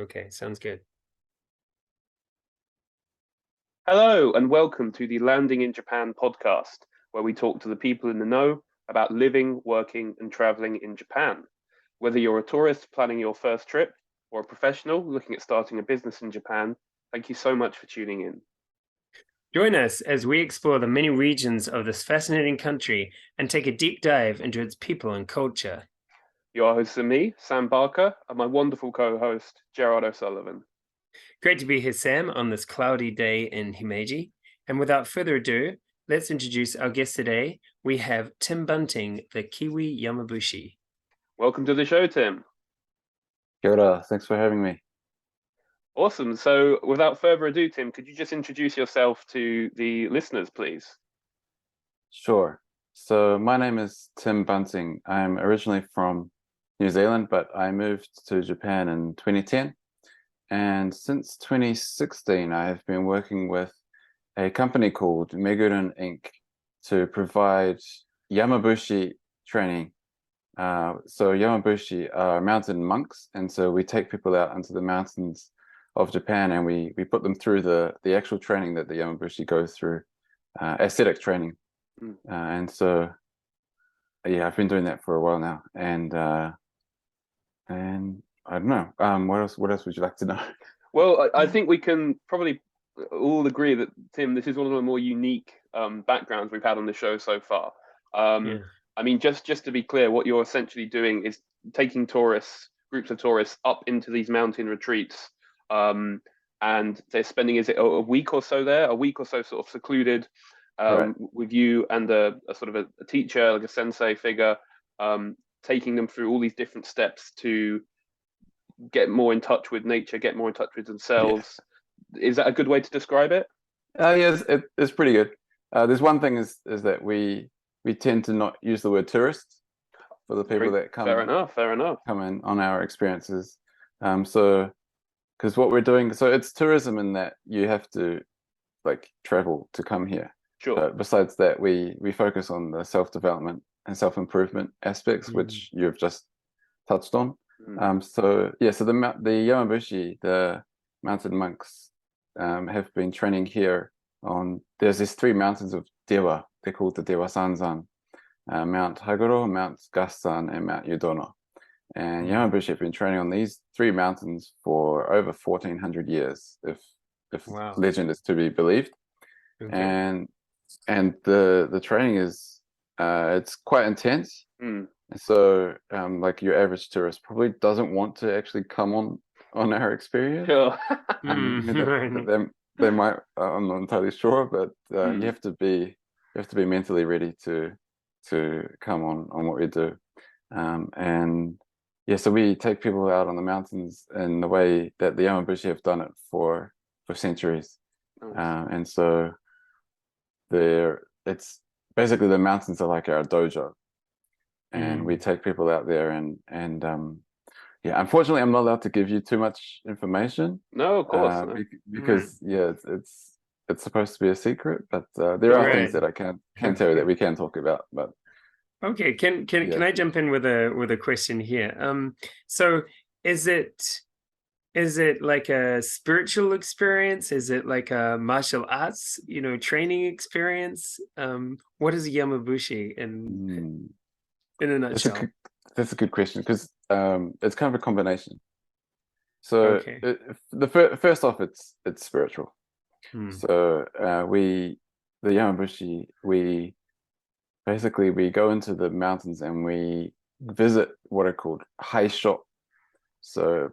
Okay, sounds good. Hello, and welcome to the Landing in Japan podcast, where we talk to the people in the know about living, working, and traveling in Japan. Whether you're a tourist planning your first trip or a professional looking at starting a business in Japan, thank you so much for tuning in. Join us as we explore the many regions of this fascinating country and take a deep dive into its people and culture. Your hosts are me, Sam Barker, and my wonderful co host, Gerard O'Sullivan. Great to be here, Sam, on this cloudy day in Himeji. And without further ado, let's introduce our guest today. We have Tim Bunting, the Kiwi Yamabushi. Welcome to the show, Tim. Kia ora. Thanks for having me. Awesome. So, without further ado, Tim, could you just introduce yourself to the listeners, please? Sure. So my name is Tim Bunting. I'm originally from New Zealand, but I moved to Japan in 2010. And since 2016, I have been working with a company called Megurun Inc. to provide Yamabushi training. So Yamabushi are mountain monks, and so we take people out into the mountains of Japan, and we put them through the actual training that the Yamabushi go through, ascetic training. And so, yeah, I've been doing that for a while now, and I don't know. What else would you like to know? Well, I think we can probably all agree that, Tim, this is one of the more unique backgrounds we've had on the show so far. I mean, just to be clear, what you're essentially doing is taking groups of tourists up into these mountain retreats, and they're spending, is it a week or so there, a week or so sort of secluded Right. with you and a sort of a teacher, like a sensei figure, taking them through all these different steps to get more in touch with nature, get more in touch with themselves. Yeah. Is that a good way to describe it? Yes, it's pretty good. There's one thing is that we tend to not use the word tourist for the people that come. Fair enough. Come in on our experiences. So because what we're doing, so it's tourism in that you have to like travel to come here. Sure. But besides that, we focus on the self-development and self-improvement aspects, which you've just touched on. So the Yamabushi, the mountain monks, have been training here there's these three mountains of Dewa. They're called the Dewa Sanzan, Mount Haguro, Mount Gassan, and Mount Yudono. And Yamabushi have been training on these three mountains for over 1,400 years, if Wow. legend is to be believed. Okay. And the training is it's quite intense. So like your average tourist probably doesn't want to actually come on our experience. Sure. They might, I'm not entirely sure, but you have to be mentally ready to come on what we do. And yeah, so we take people out on the mountains in the way that the Yamabushi have done it for centuries. And so it's basically the mountains are like our dojo, and we take people out there and yeah, unfortunately I'm not allowed to give you too much information. No, of course. Because yeah, it's supposed to be a secret, but there are things that I can tell you that we can talk about. But okay, can I jump in with a question here? So is it like a spiritual experience? Is it like a martial arts, training experience? What is a Yamabushi in a nutshell? That's a good question, because it's kind of a combination. So first off, it's spiritual. So the Yamabushi, we go into the mountains and we visit what are called haisho. So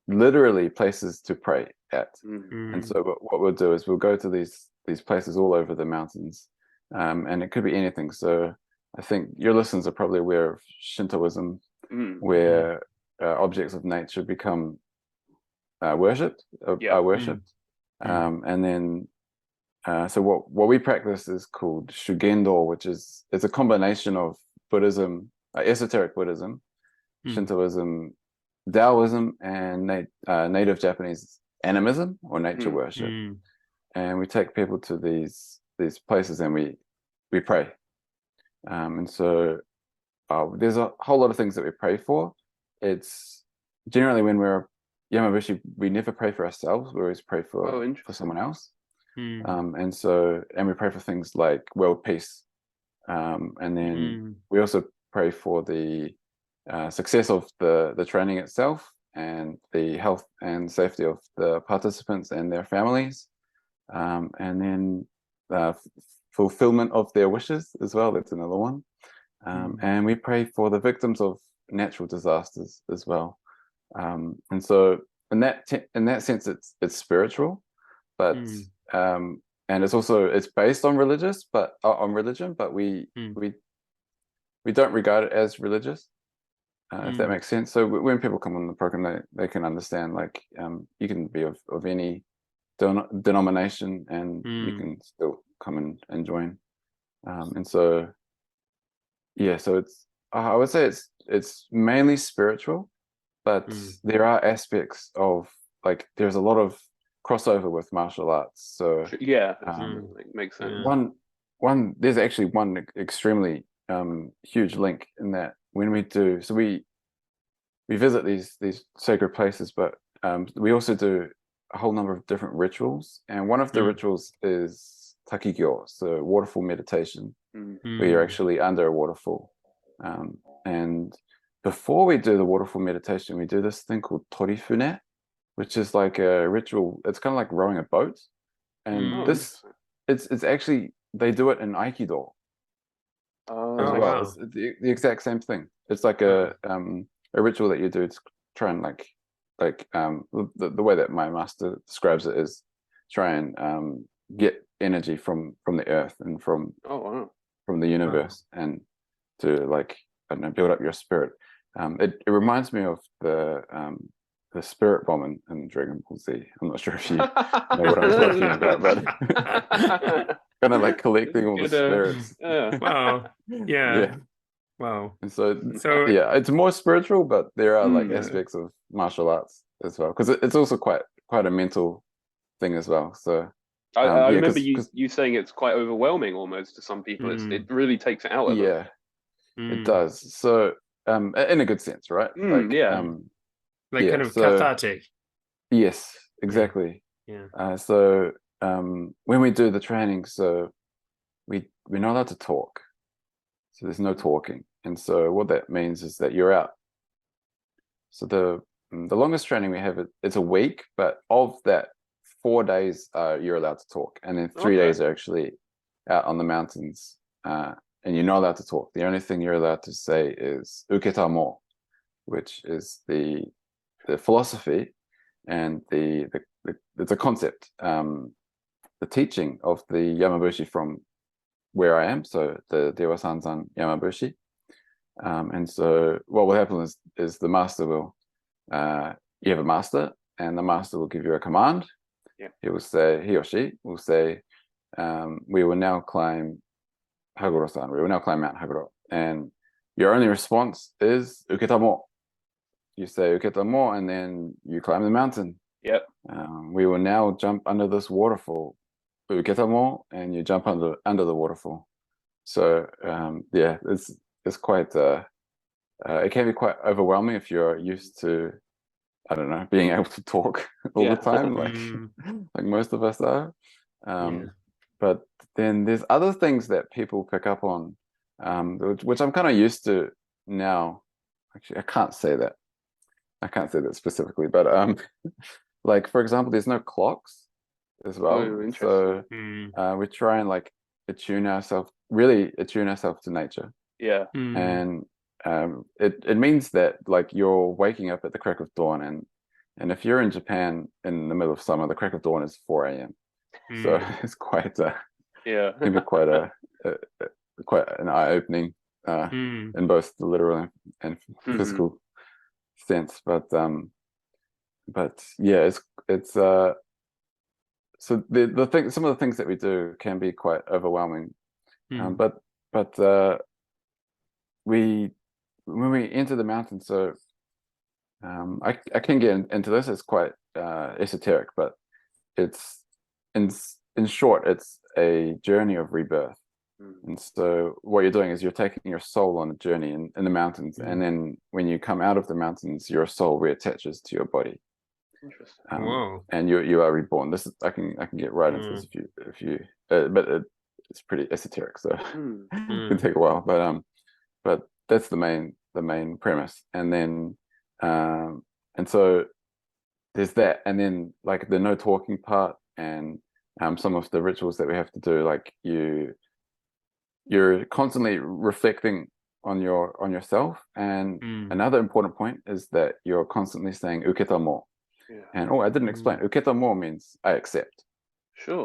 literally places to pray at. And so what we'll do is we'll go to these places all over the mountains, and it could be anything. So I think your listeners are probably aware of Shintoism, where objects of nature become worshipped. And then so what we practice is called Shugendo, which is a combination of Buddhism, esoteric Buddhism, Shintoism, Taoism, and native Japanese animism or nature worship. And we take people to these places and we pray. And so there's a whole lot of things that we pray for. It's generally when we're Yamabushi, we never pray for ourselves. We always pray for someone else. And we pray for things like world peace. And then we also pray for the success of the training itself and the health and safety of the participants and their families. And then fulfillment of their wishes as well. That's another one. And we pray for the victims of natural disasters as well. And so in that sense, it's spiritual, but and it's based on religion, but we don't regard it as religious, if that makes sense. So when people come on the program, they can understand, like, you can be of any denomination and you can still come and join. And so so it's, I would say it's mainly spiritual, but there are aspects of, like, there's a lot of crossover with martial arts. So makes sense. There's actually one extremely huge link in that when we visit these sacred places, but we also do a whole number of different rituals, and one of the rituals is takigyo, so waterfall meditation, where you're actually under a waterfall. And before we do the waterfall meditation, we do this thing called torifune, which is like a ritual. It's kind of like rowing a boat, and it's actually, they do it in Aikido as well. Wow. It's the exact same thing. It's like a ritual that you do to try and like the way that my master describes it is try and get energy from the earth and from the universe, and to, like, I don't know, build up your spirit. It reminds me of the spirit bomb in Dragon Ball Z. I'm not sure if you know what I'm talking about, but kind of like collecting all the spirits. Wow. Yeah. Wow. And so it's more spiritual, but there are like aspects of martial arts as well, because it's also quite a mental thing as well. So I remember you saying it's quite overwhelming almost to some people. It really takes it out of them. It does. So in a good sense, right? Kind of cathartic. Yes, exactly. So when we do the training, so we're not allowed to talk. So there's no talking. And so what that means is that you're out. So the longest training we have, it's a week, but of that, 4 days you're allowed to talk, and then 3 days are actually out on the mountains, and you're not allowed to talk. The only thing you're allowed to say is uketamo, which is the philosophy and the concept, the teaching of the Yamabushi from where I am, so the Dewa Sanzan Yamabushi. And so what will happen is the master will, you have a master, and the master will give you a command. He or she will say, we will now climb Haguro-san, we will now climb Mount Haguro. And your only response is uketamo. You say uketamo, and then you climb the mountain. We will now jump under this waterfall. Uketamo, and you jump under the waterfall. So it's quite it can be quite overwhelming if you're used to, I don't know, being able to talk all the time, like most of us are. But then there's other things that people pick up on, which I'm kind of used to now. Actually, I can't say that specifically, but like, for example, there's no clocks as well. So we try and like attune ourselves to nature. And it means that, like, you're waking up at the crack of dawn, and if you're in Japan in the middle of summer, the crack of dawn is 4 a.m. So it's quite can be quite an eye-opening in both the literal and physical sense. But yeah, it's so the thing, some of the things that we do can be quite overwhelming. But when we enter the mountains, so I can get into this. It's quite esoteric, but it's in short, it's a journey of rebirth. And so what you're doing is you're taking your soul on a journey in the mountains, and then when you come out of the mountains, your soul reattaches to your body. Interesting. Whoa. And you are reborn. This is I can get right into this if you but it's pretty esoteric, so it can take a while. But that's the main premise. And then and so there's that, and then like the no talking part, and some of the rituals that we have to do, like you're constantly reflecting on yourself. And another important point is that you're constantly saying uketamo. And I didn't explain. Uketamo means I accept. Sure.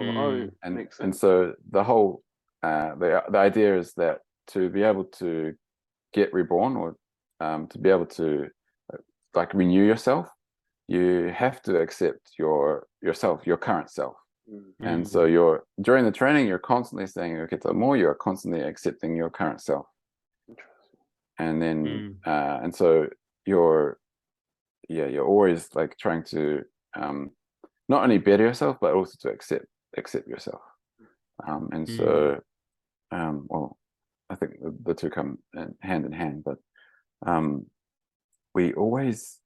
Makes sense. And so the whole the idea is that to be able to get reborn, or to be able to like renew yourself, you have to accept yourself, your current self. And so during the training, you're constantly saying uketamo, you're constantly accepting your current self. And then and so you're always like trying to not only better yourself, but also to accept yourself. And so well, I think the two come hand in hand. But we always,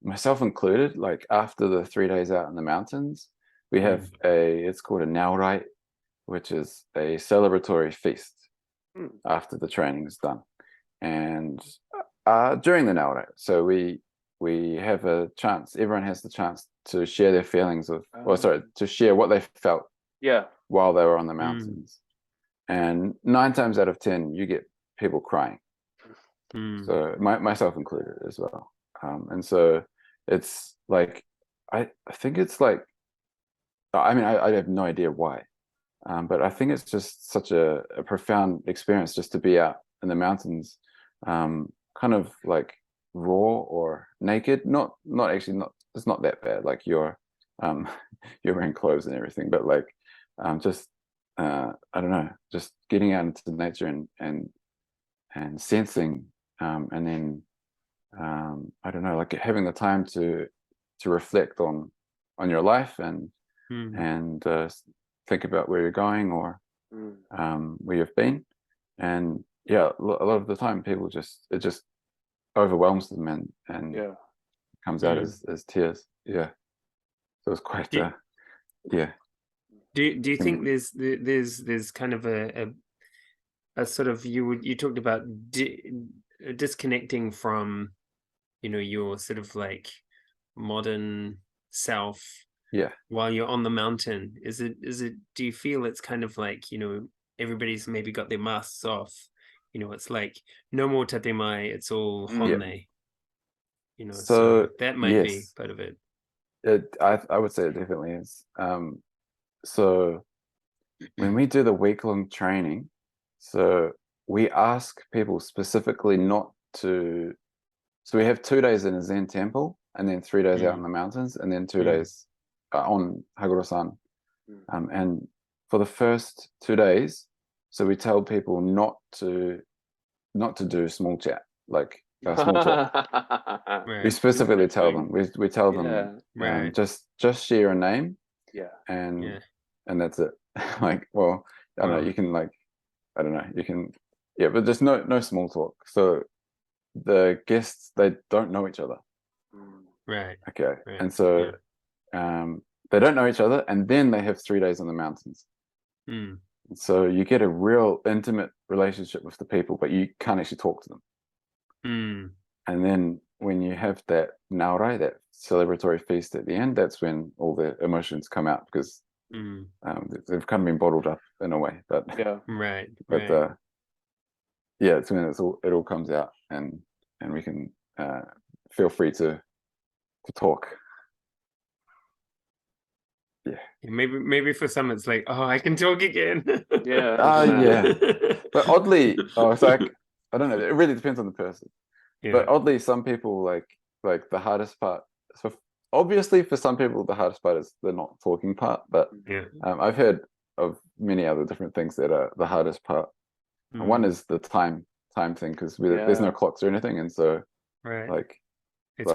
myself included, like after the 3 days out in the mountains, we have it's called a naorai, which is a celebratory feast after the training is done. And during the naorai, so we have a chance, everyone has the chance to share their feelings of, to share what they felt while they were on the mountains. And 9 times out of 10, you get people crying. So myself included as well. And so it's like, I think it's like, I mean, I have no idea why, but I think it's just such a profound experience just to be out in the mountains, kind of like raw or naked. It's not that bad. Like you're wearing clothes and everything, but like just I don't know, just getting out into nature and sensing, and then I don't know, like having the time to reflect on your life and think about where you're going, or where you've been. And a lot of the time people it just overwhelms them and comes out as tears. So it's quite do you think there's kind of a sort of, you talked about disconnecting from your sort of like modern self while you're on the mountain? Is it do you feel it's kind of like everybody's maybe got their masks off, it's like no more tatemai, it's all honne, so that might be part of it. I would say it definitely is. So when we do the week-long training, so we ask people specifically not to, so we have 2 days in a Zen temple, and then 3 days out in the mountains, and then 2 days on Haguro-san. And for the first 2 days, so we tell people not to do small chat, like small talk. We specifically tell them, we tell them just share your name, and that's it. Like, well, I don't know, you can like, I don't know, you can, but there's no small talk. So the guests, they don't know each other. Okay. And so they don't know each other, and then they have 3 days on the mountains. So you get a real intimate relationship with the people, but you can't actually talk to them. And then when you have that naorai, that celebratory feast at the end, that's when all the emotions come out, because they've kind of been bottled up in a way. But it's when it all comes out, and we can feel free to talk. Maybe for some it's like, oh, I can talk again. But oddly, it's like, I don't know, it really depends on the person. But oddly, some people like the hardest part, so obviously for some people the hardest part is the not talking part, but I've heard of many other different things that are the hardest part. One is the time thing, because there's no clocks or anything, and so like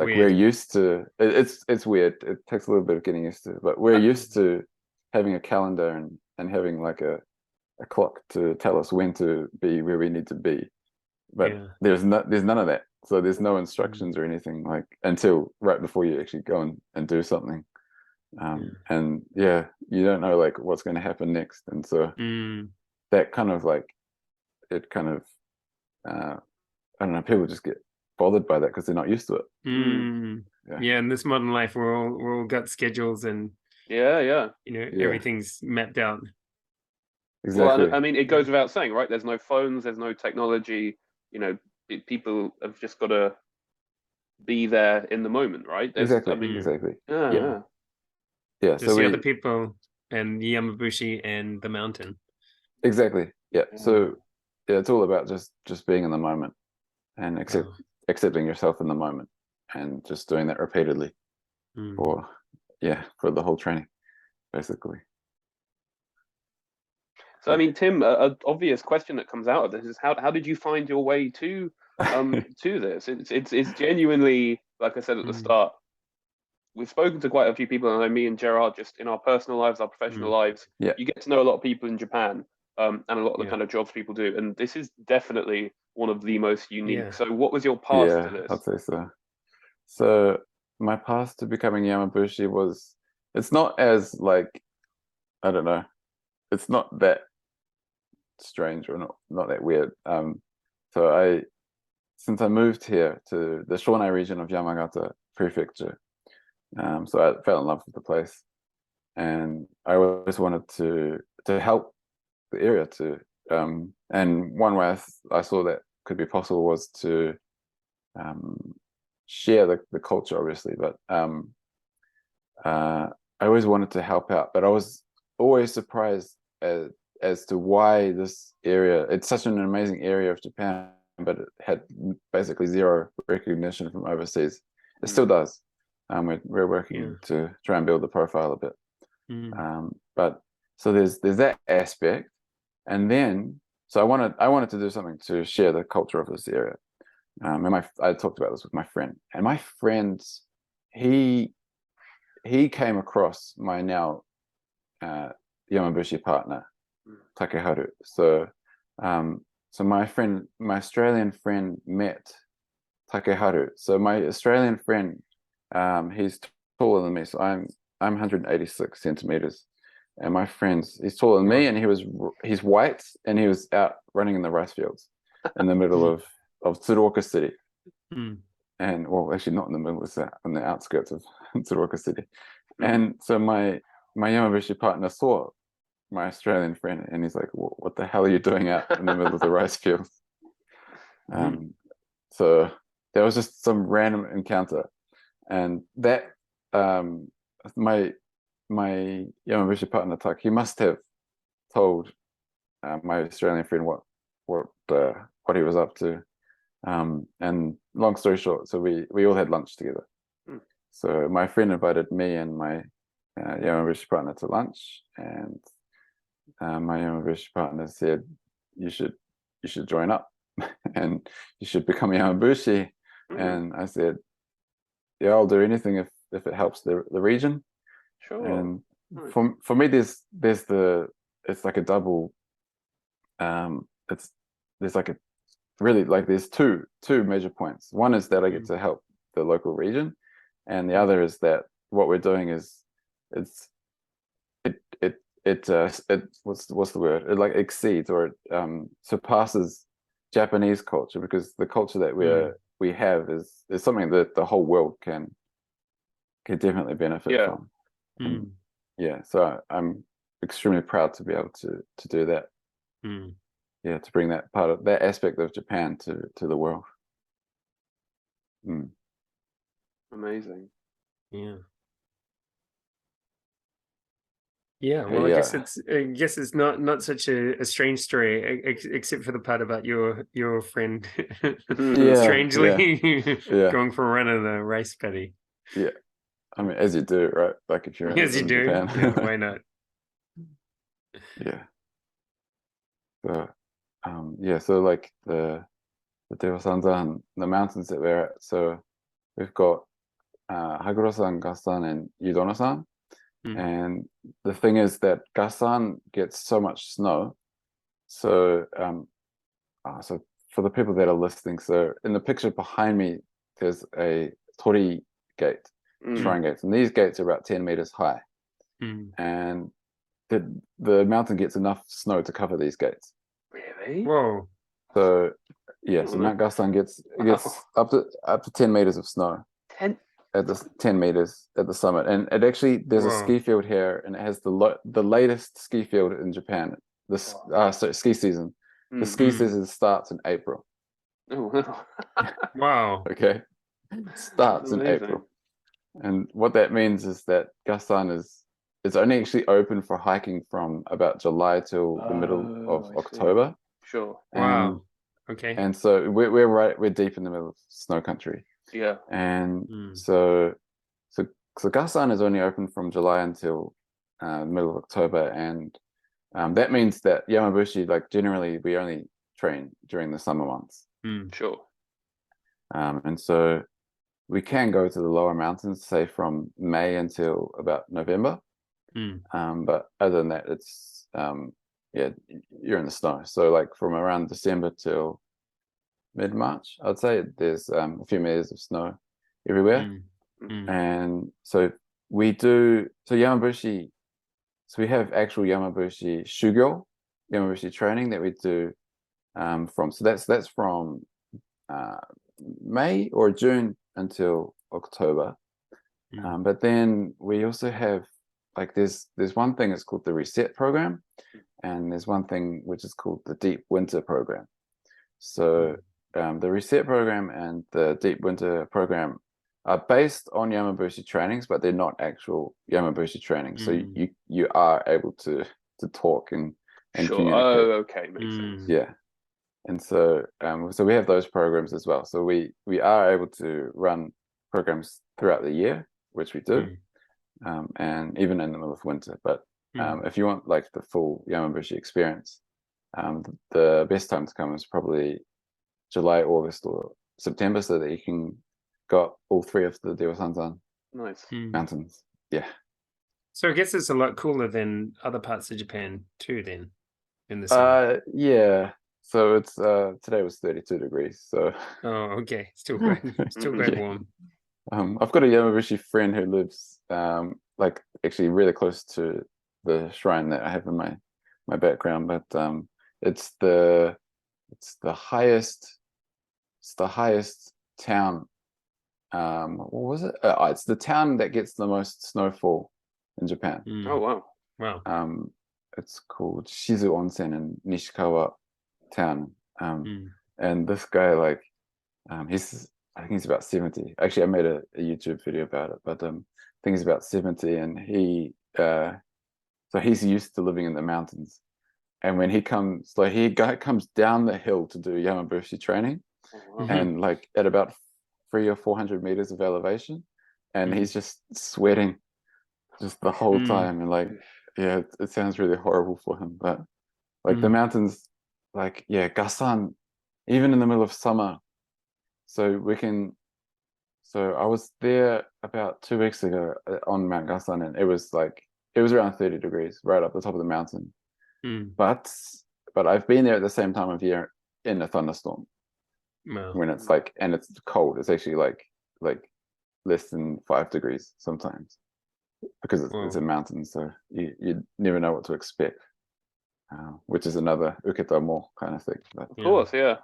we're used to it's weird. It takes a little bit of getting used to, but we're used to having a calendar and having like a clock to tell us when to be where we need to be. But there's none of that So there's no instructions or anything like until right before you actually go and do something. And yeah, you don't know like what's going to happen next. And so that kind of like, it kind of, I don't know, people just get bothered by that because they're not used to it. Yeah, in this modern life, we're all got schedules and everything's mapped out. Exactly. Well, I mean, it goes without saying, right? There's no phones, there's no technology. People have just got to be there in the moment, right? Exactly. I mean, exactly. Yeah. Just so the other people and Yamabushi and the mountain. Exactly. Yeah. So yeah, it's all about just being in the moment and accepting yourself in the moment and just doing that repeatedly for the whole training, basically. So I mean, Tim, an obvious question that comes out of this is how did you find your way to to this? It's genuinely, like I said at the start, we've spoken to quite a few people, and I know me and Gerard, just in our personal lives, our professional lives, you get to know a lot of people in Japan, and a lot of the kind of jobs people do, and this is definitely one of the most unique. So what was your path to this? I'd say so. So my path to becoming Yamabushi was, it's not as like, I don't know, it's not that strange or not that weird. So since I moved here to the Shonai region of Yamagata Prefecture, so I fell in love with the place, and I always wanted to help the area and one way I saw that could be possible was to share the culture, obviously, but I always wanted to help out, but I was always surprised as to why this area, it's such an amazing area of Japan, but it had basically zero recognition from overseas. It still does. We're working to try and build the profile a bit. But so there's that aspect, and then so I wanted to do something to share the culture of this area. And I talked about this with my friend, and my friend, he came across my now Yamabushi partner, Takeharu. So my Australian friend met Takeharu. So my Australian friend, he's taller than me. So I'm 186 centimeters, and my he's taller than me, and he's white, and he was out running in the rice fields in the middle of Tsuruoka City. And well, actually not in the middle, it's on the outskirts of Tsuruoka City. And so my Yamabushi partner saw my Australian friend, and he's like, what the hell are you doing out in the middle of the rice fields? So there was just some random encounter, and that my Yamabushi partner Tak, he must have told my Australian friend what he was up to, and long story short, so we all had lunch together. So my friend invited me and my Yamabushi partner to lunch, and my Yamabushi partner said, you should join up and you should become Yamabushi. And I said, yeah, I'll do anything if it helps the region. Sure. And for me, there's it's like a double, there's like a really, like there's two major points. One is that I get to help the local region, and the other is that what we're doing is what's the word? It like exceeds or it surpasses Japanese culture, because the culture that we have is something that the whole world can definitely benefit from. So I'm extremely proud to be able to do that. To bring that part of that aspect of Japan to the world. Amazing. Well, I guess it's not such a strange story, except for the part about your friend strangely going for a run in the rice paddy. I mean, as you do, right? Like if you're as you in do, Japan. why not? So like the Tewasanzan, the mountains that we're at. So we've got Haguro-san, Gassan, and Yudono-san. And the thing is that Gassan gets so much snow. So for the people that are listening, so in the picture behind me, there's a tori gate, shrine gates, and these gates are about 10 meters high, and the mountain gets enough snow to cover these gates. Really? Whoa. So yeah, so Mount Gaston gets up to 10 meters of snow. 10 meters at the summit, and it actually there's a ski field here, and it has the latest ski field in Japan. Ski season. The ski season starts in April. Oh, Wow. Okay, starts in April, and what that means is that Gaston is only actually open for hiking from about July till the middle of October. Sure. Wow. Okay. And so we're deep in the middle of snow country. Yeah. And so Gaston is only open from July until the middle of October, and that means that Yamabushi, like generally, we only train during the summer months. Sure. And so we can go to the lower mountains, say from May until about November. But other than that, it's you're in the snow. So like from around December till mid-March, I'd say there's a few meters of snow everywhere. And so we do Yamabushi. So we have actual Yamabushi shugyo, Yamabushi training that we do from. So that's from May or June until October. But then we also have like there's one thing that's called the Reset program, and there's one thing which is called the Deep Winter program. So the Reset program and the Deep Winter program are based on Yamabushi trainings, but they're not actual Yamabushi trainings. So you are able to talk and communicate. Oh, okay, makes sense. Yeah, and so so we have those programs as well. So we are able to run programs throughout the year, which we do, and even in the middle of winter. But if you want like the full Yamabushi experience, the best time to come is probably July, August, or September, so that you can got all three of the Dewa Nice mountains. Yeah. So I guess it's a lot cooler than other parts of Japan too. Then in the summer. Yeah. So it's today was 32 degrees. So. Oh, okay. Still quite warm. I've got a Yamabushi friend who lives like actually really close to the shrine that I have in my background, but it's the highest town. What was it? It's the town that gets the most snowfall in Japan. Oh wow! It's called Shizu Onsen in Nishikawa town. And this guy, like, I think he's about 70. Actually, I made a YouTube video about it, but I think he's about 70, and so he's used to living in the mountains. And when he comes down the hill to do Yamabushi training, and like at about 300 or 400 meters of elevation, and he's just sweating just the whole time, and like it sounds really horrible for him, but like the mountains, like Gaston, even in the middle of summer, so I was there about 2 weeks ago on Mount Gaston, and it was around 30 degrees right up the top of the mountain. But I've been there at the same time of year in a thunderstorm. Wow. When it's and it's cold. It's actually like less than 5 degrees sometimes, because it's a mountain, so you never know what to expect, which is another uketamo kind of thing. But, of course, yeah.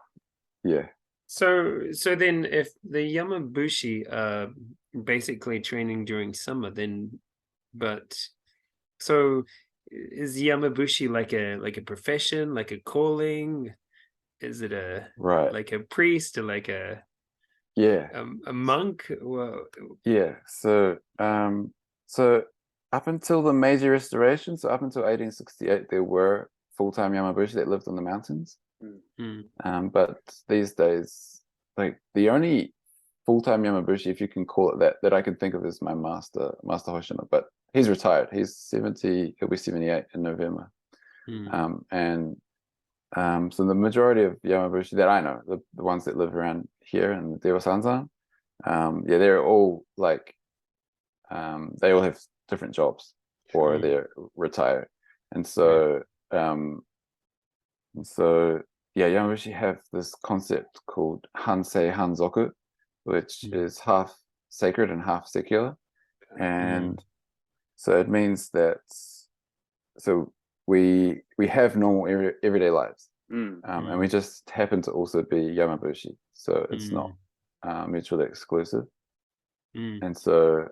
So then, if the Yamabushi are basically training during summer, then so is Yamabushi like a profession, like a calling? Is it like a priest or like a monk? Well, so up until the Meiji Restoration, so up until 1868, there were full-time Yamabushi that lived on the mountains. But these days, like the only full-time Yamabushi, if you can call it that I can think of, is my master Hoshino, but he's retired. He's 70. He'll be 78 in November. So the majority of Yamabushi that I know, the ones that live around here in the Dewa Sanzan, they're all like, they all have different jobs, or they're retired, and so Yamabushi have this concept called Hansei Hanzoku, which is half sacred and half secular. And so it means that we have normal everyday lives. And we just happen to also be Yamabushi. So it's not mutually exclusive. And so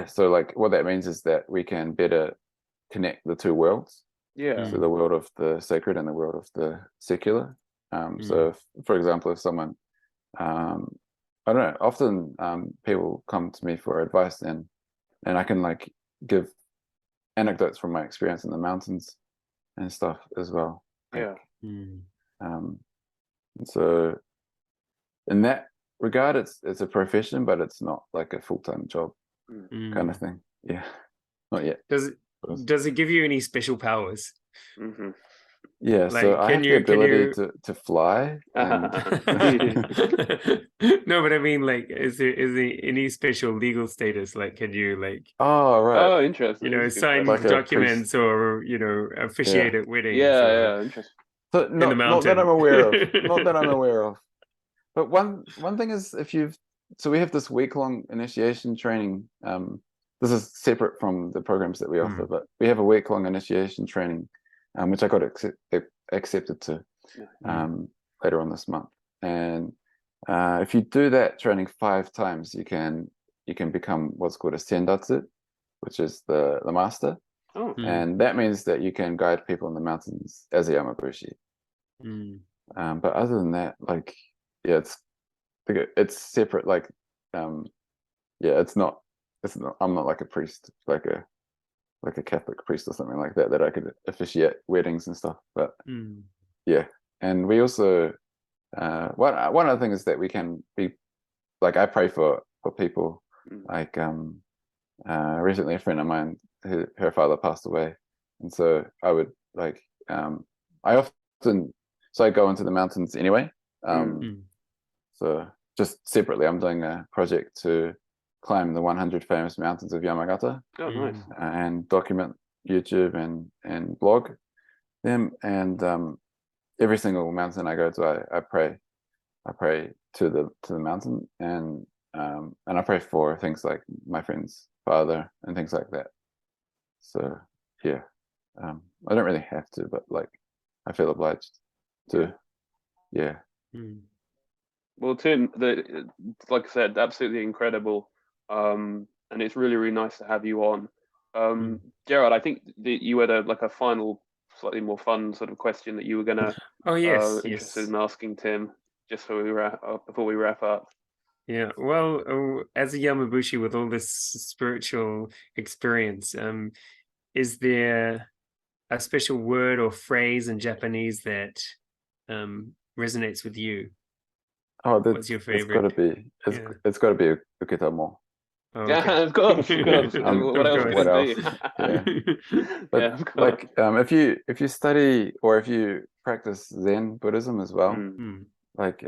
so like what that means is that we can better connect the two worlds. So the world of the sacred and the world of the secular. So for example, if someone I don't know, often people come to me for advice, and I can like give anecdotes from my experience in the mountains and stuff as well. So in that regard, it's a profession, but it's not like a full-time job kind of thing. Not yet. Does it give you any special powers? Yeah, like, so I have the ability to fly. And... No, but I mean, like, is there any special legal status? Like, can you like? Oh, right. Oh, interesting. Sign like documents or officiate at weddings. Yeah, interesting. So not that I'm aware of. Not that I'm aware of. But one thing is, so we have this week-long initiation training. This is separate from the programs that we offer, but we have a week-long initiation training, which I got accepted to later on this month. And if you do that training 5 times, you can become what's called a sendatsu, which is the master. And that means that you can guide people in the mountains as a Yamabushi. But other than that, like, it's separate. Like, it's not. I'm not like a priest, like a Catholic priest or something like that I could officiate weddings and stuff. But and we also one other thing is that we can be like, I pray for people. Like recently a friend of mine, her father passed away, and so I would like I go into the mountains anyway. So just separately, I'm doing a project to climb the 100 famous mountains of Yamagata. Oh, nice. And document YouTube and blog them. And every single mountain I go to, I pray to the mountain, and I pray for things like my friend's father and things like that. So I don't really have to, but like I feel obliged to. Well, Tim, like I said, absolutely incredible. And it's really, really nice to have you on. Gerard, I think that you had a final, slightly more fun sort of question that you were gonna interested in asking Tim, just before we wrap up. Yeah, well, as a Yamabushi with all this spiritual experience, is there a special word or phrase in Japanese that resonates with you? What's your favorite? It's got to be uketamo. Yeah, of course. What else could it be? But like, if you study or if you practice Zen Buddhism as well, like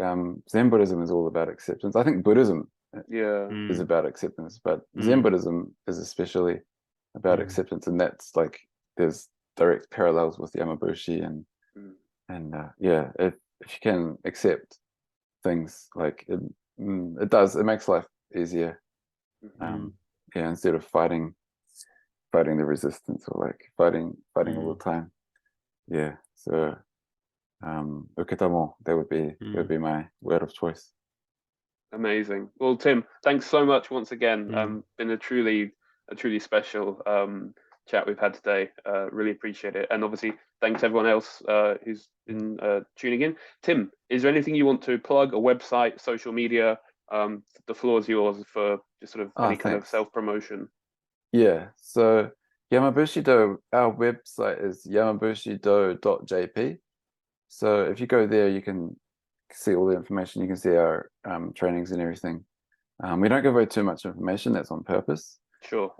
Zen Buddhism is all about acceptance. I think Buddhism is about acceptance, but Zen Buddhism is especially about acceptance, and that's like there's direct parallels with Yamabushi, and if you can accept things, like it makes life easier. Instead of fighting the resistance, or like fighting all the time. So uketamo, that would be my word of choice. Amazing. Well, Tim, thanks so much once again. Been a truly special chat we've had today. Really appreciate it, and obviously thanks everyone else who's been tuning in. Tim, is there anything you want to plug? A website, social media? The floor is yours for just sort of any kind of self-promotion. So Yamabushi-do, our website is yamabushido.jp. So if you go there, you can see all the information. You can see our trainings and everything. We don't give away too much information. That's on purpose. Sure.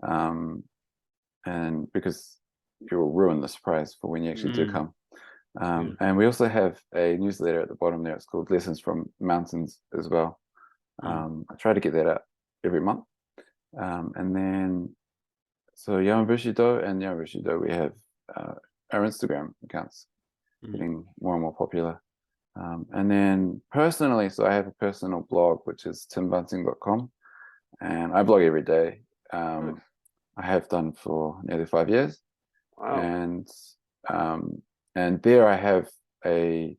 And because it will ruin the surprise for when you actually do come. And we also have a newsletter at the bottom there. It's called Lessons from Mountains as well. I try to get that out every month. And then, so Yamabushi-do and Yamabushi-do, we have our Instagram accounts. getting more and more popular. And then personally, so I have a personal blog, which is timbunting.com, and I blog every day. I have done for nearly 5 years. Wow. And there I have a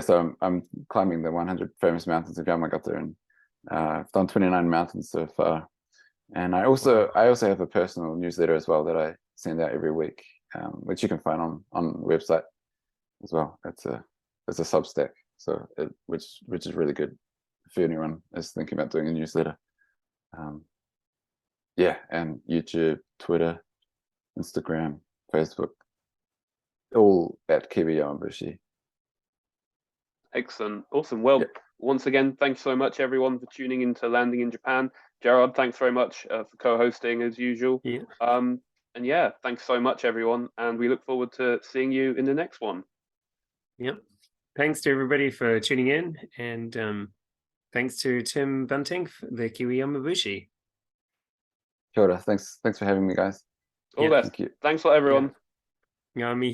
so I'm climbing the 100 famous mountains of Yamagata, and I've done 29 mountains so far. And I also have a personal newsletter as well that I send out every week, which you can find on the website as well. It's a Substack, so which is really good if anyone is thinking about doing a newsletter. And YouTube, Twitter, Instagram, Facebook, all at Kiwi Yamabushi. Excellent. Awesome. Well, once again, thanks so much, everyone, for tuning into Landing in Japan. Gerard, thanks very much for co-hosting as usual. Yeah. And thanks so much, everyone. And we look forward to seeing you in the next one. Yep. Thanks to everybody for tuning in. And thanks to Tim Bunting, the Kiwi Yamabushi. Kia ora. Thanks for having me, guys. All the best. Thank you. Thanks a lot, everyone. Ngā mihi.